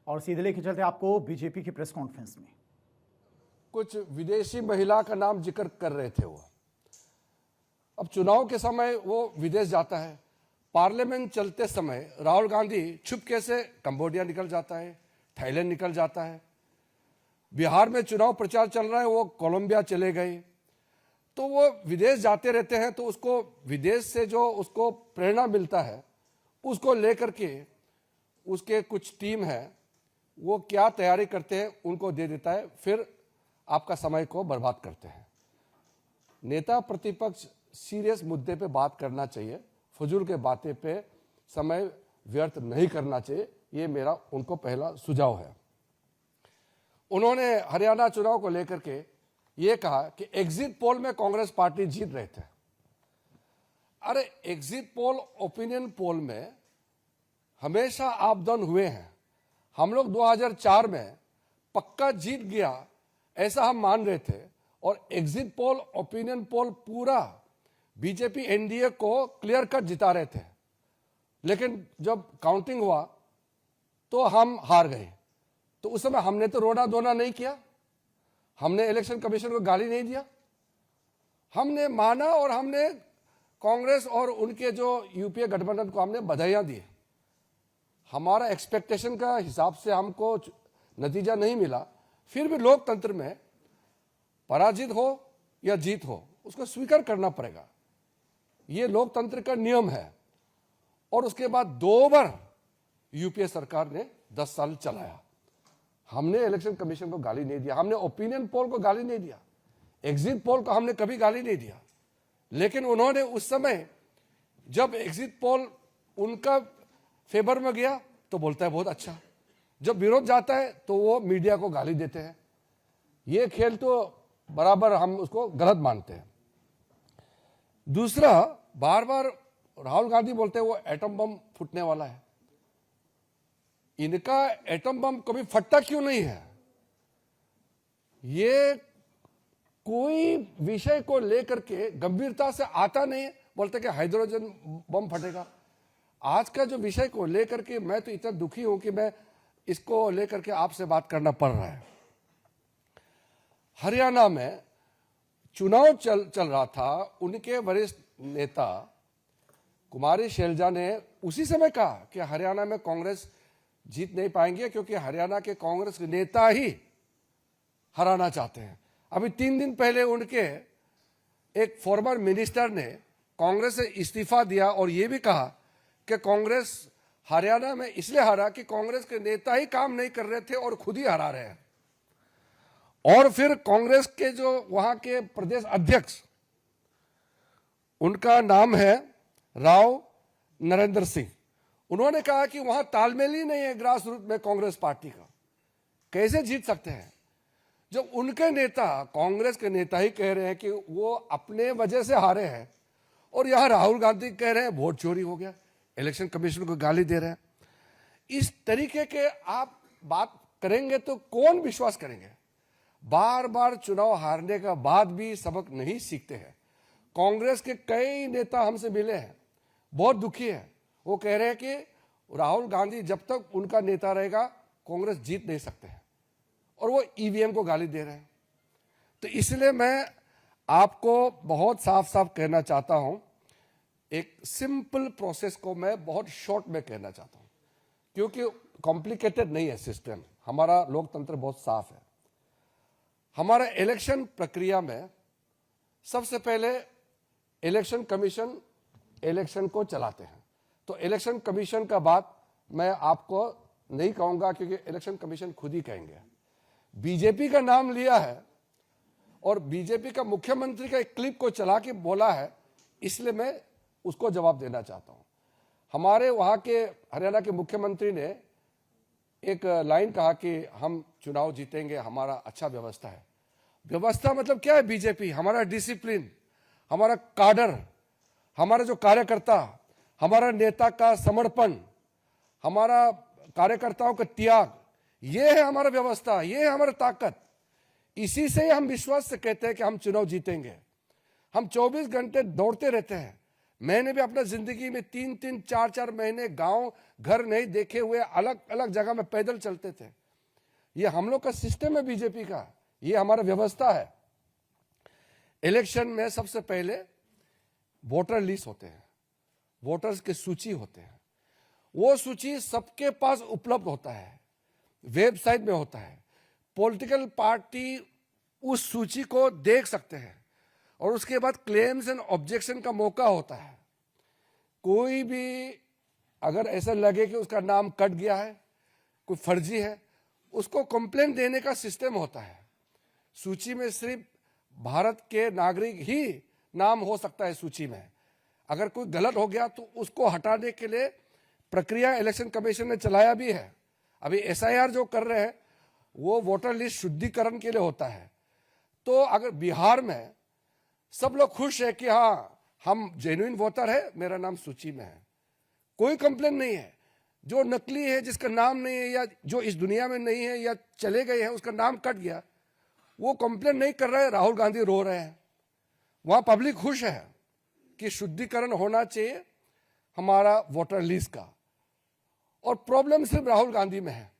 और सीधे लेके चलते आपको बीजेपी की प्रेस कॉन्फ्रेंस में। कुछ विदेशी महिला का नाम जिक्र कर रहे थे वो। अब चुनाव के समय वो विदेश जाता है, पार्लियामेंट चलते समय राहुल गांधी छुपके से कंबोडिया निकल जाता है, थाईलैंड निकल जाता है। बिहार में चुनाव प्रचार चल रहा है, वो कोलंबिया चले गए। तो वो विदेश जाते रहते हैं, तो उसको विदेश से जो उसको प्रेरणा मिलता है उसको लेकर के उसके कुछ टीम है वो क्या तैयारी करते हैं उनको दे देता है, फिर आपका समय को बर्बाद करते हैं। नेता प्रतिपक्ष सीरियस मुद्दे पे बात करना चाहिए, फजूल के बातें पे समय व्यर्थ नहीं करना चाहिए, ये मेरा उनको पहला सुझाव है। उन्होंने हरियाणा चुनाव को लेकर के ये कहा कि एग्जिट पोल में कांग्रेस पार्टी जीत रहे थे। अरे एग्जिट पोल, ओपिनियन पोल में हमेशा आप डाउन हुए हैं। हम लोग 2004 में पक्का जीत गया ऐसा हम मान रहे थे, और एग्जिट पोल, ओपिनियन पोल पूरा बीजेपी एनडीए को क्लियर कट जिता रहे थे। लेकिन जब काउंटिंग हुआ तो हम हार गए। तो उस समय हमने तो रोना धोना नहीं किया, हमने इलेक्शन कमीशन को गाली नहीं दिया, हमने माना और हमने कांग्रेस और उनके जो यूपीए गठबंधन को हमने बधाइयां दी। हमारा एक्सपेक्टेशन का हिसाब से हमको नतीजा नहीं मिला, फिर भी लोकतंत्र में पराजित हो या जीत हो उसको स्वीकार करना पड़ेगा, ये लोकतंत्र का नियम है। और उसके बाद 2 बार यूपीए सरकार ने 10 साल चलाया। हमने इलेक्शन कमीशन को गाली नहीं दिया, हमने ओपिनियन पोल को गाली नहीं दिया, एग्जिट पोल को हमने कभी गाली नहीं दिया। लेकिन उन्होंने उस समय जब एग्जिट पोल उनका फेवर में गया तो बोलता है बहुत अच्छा, जब विरोध जाता है तो वो मीडिया को गाली देते हैं। ये खेल तो बराबर हम उसको गलत मानते हैं। दूसरा, बार बार राहुल गांधी बोलते हैं वो एटम बम फूटने वाला है। इनका एटम बम कभी फटता क्यों नहीं है? ये कोई विषय को लेकर के गंभीरता से आता नहीं, बोलते कि हाइड्रोजन बम फटेगा। आज का जो विषय को लेकर के मैं तो इतना दुखी हूं कि मैं इसको लेकर के आपसे बात करना पड़ रहा है। हरियाणा में चुनाव चल रहा था, उनके वरिष्ठ नेता कुमारी शैलजा ने उसी समय कहा कि हरियाणा में कांग्रेस जीत नहीं पाएंगे क्योंकि हरियाणा के कांग्रेस के नेता ही हराना चाहते हैं। अभी 3 दिन पहले उनके एक फॉर्मर मिनिस्टर ने कांग्रेस से इस्तीफा दिया और यह भी कहा कि कांग्रेस हरियाणा में इसलिए हारा कि कांग्रेस के नेता ही काम नहीं कर रहे थे और खुद ही हरा रहे हैं। और फिर कांग्रेस के जो वहां के प्रदेश अध्यक्ष, उनका नाम है राव नरेंद्र सिंह, उन्होंने कहा कि वहां तालमेल ही नहीं है ग्रास रूट में कांग्रेस पार्टी का, कैसे जीत सकते हैं? जब उनके नेता, कांग्रेस के नेता ही कह रहे हैं कि वो अपने वजह से हारे हैं, और यहां राहुल गांधी कह रहे हैं वोट चोरी हो गया, इलेक्शन कमीशन को गाली दे रहे हैं। इस तरीके के आप बात करेंगे तो कौन विश्वास करेंगे? बार बार चुनाव हारने का बाद भी सबक नहीं सीखते हैं। कांग्रेस के कई नेता हमसे मिले हैं, बहुत दुखी है। वो कह रहे हैं कि राहुल गांधी जब तक उनका नेता रहेगा कांग्रेस जीत नहीं सकते हैं, और वो ईवीएम को गाली दे रहे हैं। तो इसलिए मैं आपको बहुत साफ साफ कहना चाहता हूं, एक सिंपल प्रोसेस को मैं बहुत शॉर्ट में कहना चाहता हूं, क्योंकि कॉम्प्लिकेटेड नहीं है सिस्टम। हमारा लोकतंत्र बहुत साफ है। हमारा इलेक्शन प्रक्रिया में सबसे पहले इलेक्शन कमीशन इलेक्शन को चलाते हैं। तो इलेक्शन कमीशन का बात मैं आपको नहीं कहूंगा, क्योंकि इलेक्शन कमीशन खुद ही कहेंगे। बीजेपी का नाम लिया है और बीजेपी का मुख्यमंत्री का एक क्लिप को चला के बोला है, इसलिए मैं उसको जवाब देना चाहता हूं। हमारे वहां के हरियाणा के मुख्यमंत्री ने एक लाइन कहा कि हम चुनाव जीतेंगे, हमारा अच्छा व्यवस्था है। व्यवस्था मतलब क्या है? बीजेपी, हमारा डिसिप्लिन, हमारा काडर, हमारा जो कार्यकर्ता, हमारा नेता का समर्पण, हमारा कार्यकर्ताओं का त्याग, ये है हमारा व्यवस्था, ये है हमारा ताकत। इसी से हम विश्वास से कहते हैं कि हम चुनाव जीतेंगे। हम 24 घंटे दौड़ते रहते हैं, मैंने भी अपना जिंदगी में 3-3, 4-4 महीने गांव घर नहीं देखे हुए अलग अलग जगह में पैदल चलते थे। ये हम लोग का सिस्टम है बीजेपी का, ये हमारा व्यवस्था है। इलेक्शन में सबसे पहले वोटर लिस्ट होते हैं, वोटर्स की सूची होते हैं। वो सूची सबके पास उपलब्ध होता है, वेबसाइट में होता है। पॉलिटिकल पार्टी उस सूची को देख सकते हैं और उसके बाद क्लेम्स एंड ऑब्जेक्शन का मौका होता है। कोई भी अगर ऐसा लगे कि उसका नाम कट गया है, कोई फर्जी है, उसको कंप्लेंट देने का सिस्टम होता है। सूची में सिर्फ भारत के नागरिक ही नाम हो सकता है सूची में। अगर कोई गलत हो गया तो उसको हटाने के लिए प्रक्रिया इलेक्शन कमीशन ने चलाया भी है। अभी एसआईआर जो कर रहे हैं वो वोटर लिस्ट शुद्धिकरण के लिए होता है। तो अगर बिहार में सब लोग खुश है कि हाँ हम जेन्युइन वोटर है, मेरा नाम सूची में है, कोई कंप्लेन नहीं है। जो नकली है, जिसका नाम नहीं है या जो इस दुनिया में नहीं है या चले गए हैं, उसका नाम कट गया, वो कंप्लेन नहीं कर रहे हैं। राहुल गांधी रो रहे हैं, वहां पब्लिक खुश है कि शुद्धिकरण होना चाहिए हमारा वोटर लिस्ट का। और प्रॉब्लम सिर्फ राहुल गांधी में है,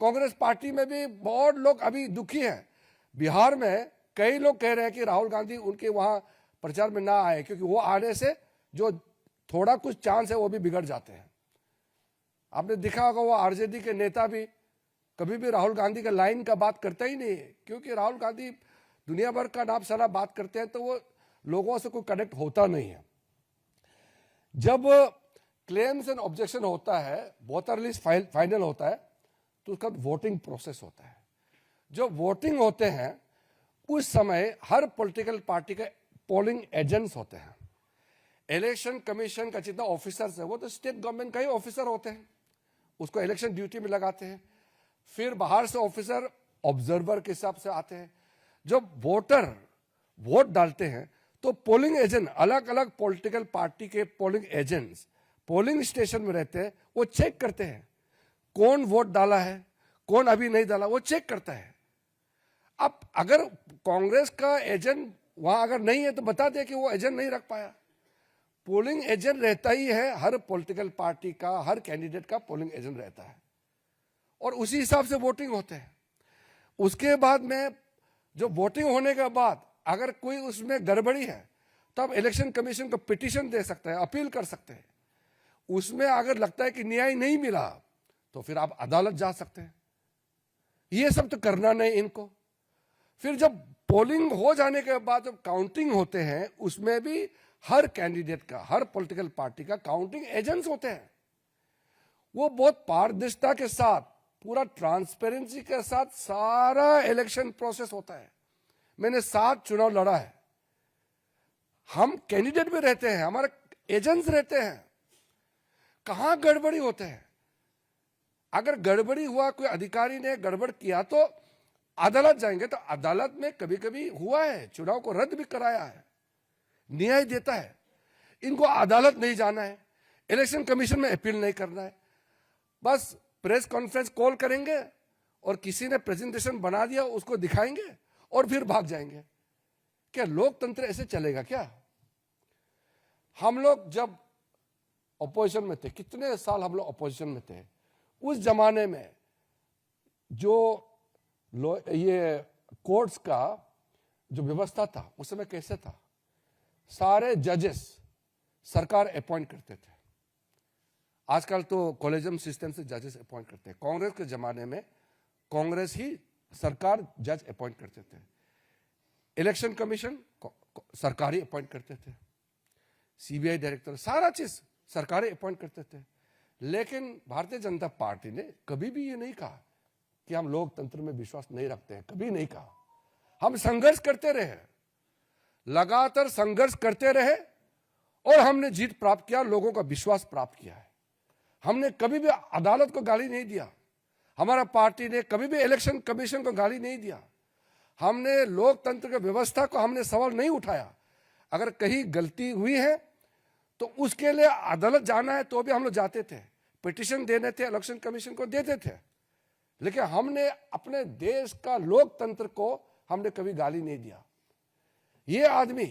कांग्रेस पार्टी में भी बहुत लोग अभी दुखी हैं। बिहार में कई लोग कह रहे हैं कि राहुल गांधी उनके वहां प्रचार में ना आए, क्योंकि वो आने से जो थोड़ा कुछ चांस है वो भी बिगड़ जाते हैं। आपने देखा होगा वो आरजेडी के नेता भी कभी भी राहुल गांधी का लाइन का बात करता ही नहीं है, क्योंकि राहुल गांधी दुनिया भर का नाम सारा बात करते हैं तो वो लोगों से कोई कनेक्ट होता नहीं है। जब क्लेम्स एंड ऑब्जेक्शन होता है, वोटर लिस्ट फाइनल होता है, तो उसका वोटिंग प्रोसेस होता है। जो वोटिंग होते हैं उस समय हर पॉलिटिकल पार्टी के पोलिंग एजेंट्स होते हैं। इलेक्शन कमीशन का जितना ऑफिसर्स है वो तो स्टेट गवर्नमेंट का ही ऑफिसर होते हैं, उसको इलेक्शन ड्यूटी में लगाते हैं। फिर बाहर से ऑफिसर ऑब्जर्वर के हिसाब से आते हैं। जब वोटर वोट डालते हैं तो पोलिंग एजेंट, अलग अलग पॉलिटिकल पार्टी के पोलिंग एजेंट्स पोलिंग स्टेशन में रहते हैं। वो चेक करते हैं कौन वोट डाला है, कौन अभी नहीं डाला, वो चेक करता है। अब अगर कांग्रेस का एजेंट वहां अगर नहीं है तो बता दे कि वो एजेंट नहीं रख पाया। पोलिंग एजेंट रहता ही है, हर पॉलिटिकल पार्टी का, हर कैंडिडेट का पोलिंग एजेंट रहता है और उसी हिसाब से वोटिंग होते हैं। उसके बाद में जो वोटिंग होने के बाद अगर कोई उसमें गड़बड़ी है तो आप इलेक्शन कमीशन को पिटीशन दे सकते हैं, अपील कर सकते हैं। उसमें अगर लगता है कि न्याय नहीं मिला तो फिर आप अदालत जा सकते हैं। ये सब तो करना नहीं इनको। फिर जब पोलिंग हो जाने के बाद जब काउंटिंग होते हैं उसमें भी हर कैंडिडेट का, हर पॉलिटिकल पार्टी का काउंटिंग एजेंट्स होते हैं। वो बहुत पारदर्शिता के साथ, पूरा ट्रांसपेरेंसी के साथ सारा इलेक्शन प्रोसेस होता है। मैंने 7 चुनाव लड़ा है। हम कैंडिडेट भी रहते हैं, हमारे एजेंट्स रहते हैं। कहां गड़बड़ी होते हैं? अगर गड़बड़ी हुआ, कोई अधिकारी ने गड़बड़ किया तो अदालत जाएंगे। तो अदालत में कभी कभी हुआ है, चुनाव को रद्द भी कराया है, न्याय देता है। इनको अदालत नहीं जाना है, इलेक्शन कमीशन में अपील नहीं करना है। बस प्रेस कॉन्फ्रेंस कॉल करेंगे और किसी ने प्रेजेंटेशन बना दिया उसको दिखाएंगे और फिर भाग जाएंगे। क्या लोकतंत्र ऐसे चलेगा क्या? हम लोग जब अपोजिशन में थे, कितने साल हम लोग अपोजिशन में थे, उस जमाने में जो ये कोर्ट्स का जो व्यवस्था था उस समय कैसे था? सारे जजेस सरकार अपॉइंट करते थे। आजकल तो कॉलेजियम सिस्टम से जजेस अपॉइंट करते हैं। कांग्रेस के जमाने में कांग्रेस ही सरकार जज अपॉइंट करते थे। इलेक्शन कमीशन सरकारी अपॉइंट करते थे, सीबीआई डायरेक्टर, सारा चीज सरकारी अपॉइंट करते थे। लेकिन भारतीय जनता पार्टी ने कभी भी ये नहीं कहा कि हम लोकतंत्र में विश्वास नहीं रखते हैं, कभी नहीं कहा। हम संघर्ष करते रहे, लगातार संघर्ष करते रहे और हमने जीत प्राप्त किया, लोगों का विश्वास प्राप्त किया है। हमने कभी भी अदालत को गाली नहीं दिया, हमारा पार्टी ने कभी भी इलेक्शन कमीशन को गाली नहीं दिया। हमने लोकतंत्र की व्यवस्था को हमने सवाल नहीं उठाया। अगर कहीं गलती हुई है तो उसके लिए अदालत जाना है तो भी हम लोग जाते थे, पिटीशन देने थे, इलेक्शन कमीशन को देते थे। लेकिन हमने अपने देश का लोकतंत्र को हमने कभी गाली नहीं दिया। ये आदमी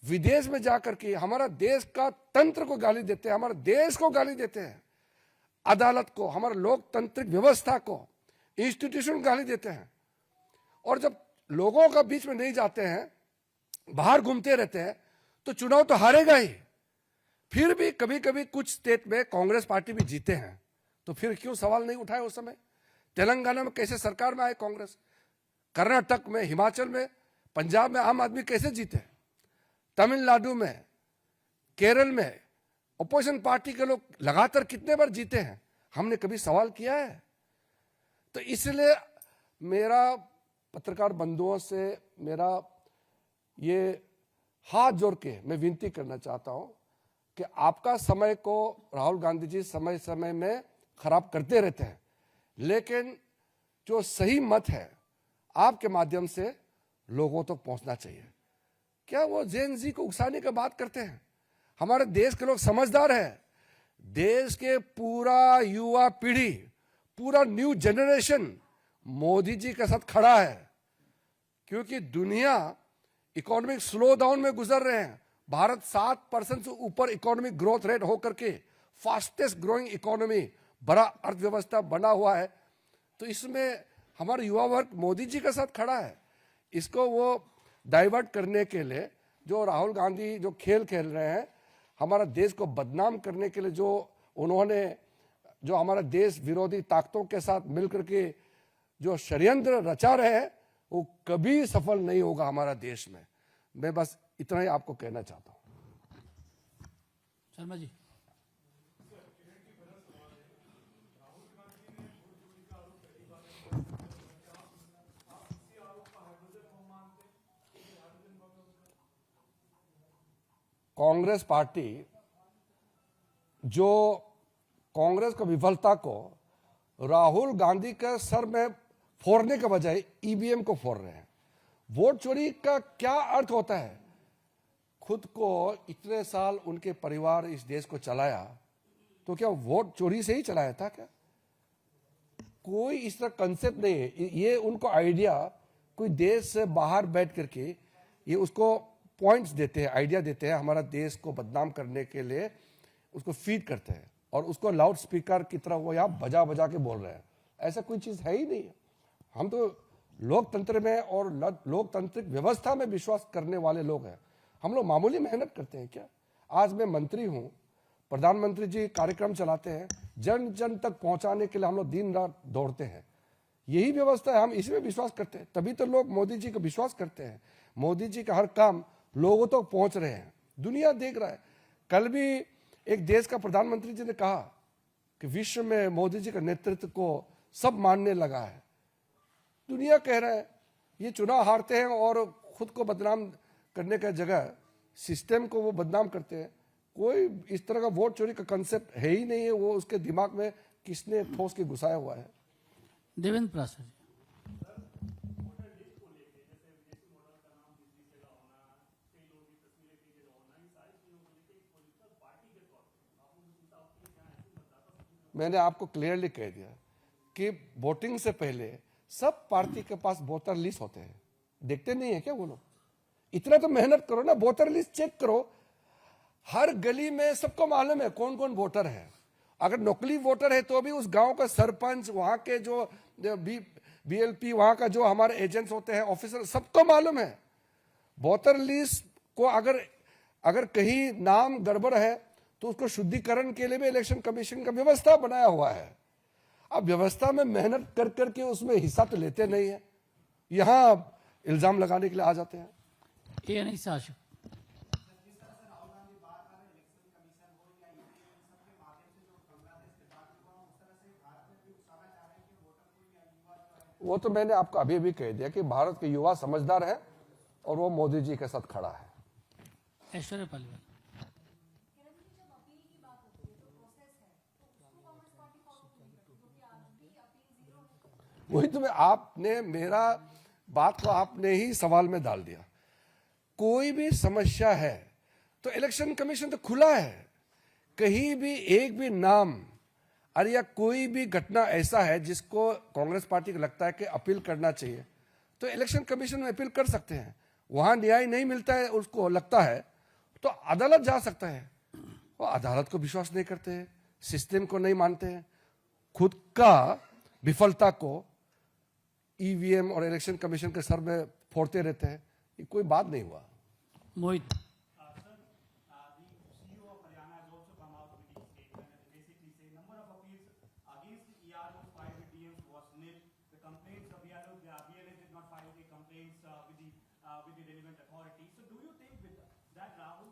विदेश में जाकर के हमारा देश का तंत्र को गाली देते हैं, हमारे देश को गाली देते हैं, अदालत को, हमारे लोकतांत्रिक व्यवस्था को, इंस्टीट्यूशन गाली देते हैं। और जब लोगों का बीच में नहीं जाते हैं, बाहर घूमते रहते हैं, तो चुनाव तो हारेगा ही। फिर भी कभी कभी कुछ स्टेट में कांग्रेस पार्टी भी जीते हैं, तो फिर क्यों सवाल नहीं उठाए उस समय? तेलंगाना में कैसे सरकार में आए कांग्रेस, कर्नाटक में, हिमाचल में, पंजाब में आम आदमी कैसे जीते, तमिलनाडु में, केरल में अपोजिशन पार्टी के लोग लगातार कितने बार जीते हैं? हमने कभी सवाल किया है? तो इसलिए मेरा पत्रकार बंधुओं से मेरा ये हाथ जोड़ के मैं विनती करना चाहता हूं कि आपका समय को राहुल गांधी जी समय समय में खराब करते रहते हैं, लेकिन जो सही मत है आपके माध्यम से लोगों तक पहुंचना चाहिए। क्या वो जेन जी को उकसाने की बात करते हैं? हमारे देश के लोग समझदार हैं। देश के पूरा युवा पीढ़ी, पूरा न्यू जनरेशन मोदी जी के साथ खड़ा है, क्योंकि दुनिया इकोनॉमिक स्लो डाउन में गुजर रहे हैं। भारत 7% से ऊपर इकोनॉमिक ग्रोथ रेट होकर के फास्टेस्ट ग्रोइंग इकोनॉमी, बड़ा अर्थव्यवस्था बना हुआ है। तो इसमें हमारा युवा वर्ग मोदी जी के साथ खड़ा है। इसको वो डाइवर्ट करने के लिए जो राहुल गांधी जो खेल खेल रहे हैं, हमारा देश को बदनाम करने के लिए जो उन्होंने जो हमारा देश विरोधी ताकतों के साथ मिलकर के जो षड्यंत्र रचा रहे हैं, वो कभी सफल नहीं होगा हमारा देश में। मैं बस इतना ही आपको कहना चाहता हूं। शर्मा जी, कांग्रेस पार्टी जो कांग्रेस की विफलता को राहुल गांधी के सर में फोड़ने के बजाय ईवीएम को फोड़ रहे हैं। वोट चोरी का क्या अर्थ होता है? खुद को इतने साल उनके परिवार इस देश को चलाया, तो क्या वोट चोरी से ही चलाया था क्या? कोई इस तरह कंसेप्ट नहीं है। ये उनको आइडिया कोई देश से बाहर बैठ करके ये उसको पॉइंट्स देते हैं, आइडिया देते हैं, हमारा देश को बदनाम करने के लिए उसको फीड करते हैं और उसको लाउड स्पीकर की तरह वो यहाँ बजा बजा के बोल रहे हैं। ऐसा कोई चीज है ही नहीं। हम तो लोकतंत्र में और लोकतांत्रिक व्यवस्था में विश्वास करने वाले लोग हैं। हम लोग मामूली मेहनत करते हैं क्या? आज मैं मंत्री हूं, प्रधानमंत्री जी कार्यक्रम चलाते हैं, जन जन तक पहुंचाने के लिए हम लोग दिन रात दौड़ते हैं। यही व्यवस्था है, हम इसी में विश्वास करते हैं, तभी तो लोग मोदी जी का विश्वास करते हैं। मोदी जी का हर काम लोगों तक तो पहुंच रहे हैं, दुनिया देख रहा है। कल भी एक देश का प्रधानमंत्री जी ने कहा कि विश्व में मोदी जी का नेतृत्व को सब मानने लगा है। दुनिया कह रहा है ये चुनाव हारते हैं और खुद को बदनाम करने का जगह सिस्टम को वो बदनाम करते हैं। कोई इस तरह का वोट चोरी का कंसेप्ट है ही नहीं है। वो उसके दिमाग में किसने ठोस के घुसाया हुआ है? देवेंद्र प्रासर जी। मैंने आपको क्लियरली कह दिया कि वोटिंग से पहले सब पार्टी के पास वोटर लिस्ट होते हैं। देखते नहीं है क्या वो लोग? इतना तो मेहनत करो ना, वोटर लिस्ट चेक करो। हर गली में सबको मालूम है कौन कौन वोटर है। अगर नकली वोटर है तो भी उस गांव का सरपंच, वहां के जो बीएलपी, वहां का जो हमारे एजेंट्स होते हैं, ऑफिसर, सबको मालूम है। वोटर लिस्ट को अगर कहीं नाम गड़बड़ है तो उसको शुद्धिकरण के लिए भी इलेक्शन कमीशन का व्यवस्था बनाया हुआ है। अब व्यवस्था में मेहनत कर करके उसमें हिस्सा तो लेते नहीं है, यहां इल्जाम लगाने के लिए आ जाते हैं। ये नहीं शासक वो तो मैंने आपको अभी भी कह दिया कि भारत के युवा समझदार है और वो मोदी जी के साथ खड़ा है। ऐश्वर्या पालीवाल। वही तो आपने मेरा बात को आपने ही सवाल में डाल दिया। कोई भी समस्या है तो इलेक्शन कमीशन तो खुला है। कहीं भी एक भी नाम अरे या कोई भी घटना ऐसा है जिसको कांग्रेस पार्टी को लगता है कि अपील करना चाहिए तो इलेक्शन कमीशन में अपील कर सकते हैं। वहां न्याय नहीं मिलता है, उसको लगता है तो अदालत जा सकता है। वो अदालत को विश्वास नहीं करते हैं, सिस्टम को नहीं मानते हैं, खुद का विफलता को ईवीएम और इलेक्शन कमीशन के सर में फोड़ते रहते हैं। ये कोई बात नहीं हुआ। मोहित with the relevant authorities. So do you think with that Rahul